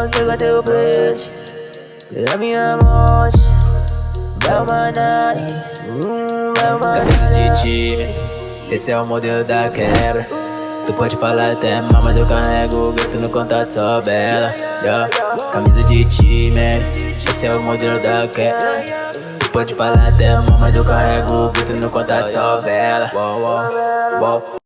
você vai ter o preço pela minha morte. Vai uma Nike, vai uma Camisa de time, esse é o modelo da quebra. Tu pode falar até mal, mas eu carrego o grito no contato, só bela. Camisa de time, esse é o modelo da quebra. Tu pode falar até mal, mas eu carrego o grito no contato, só bela.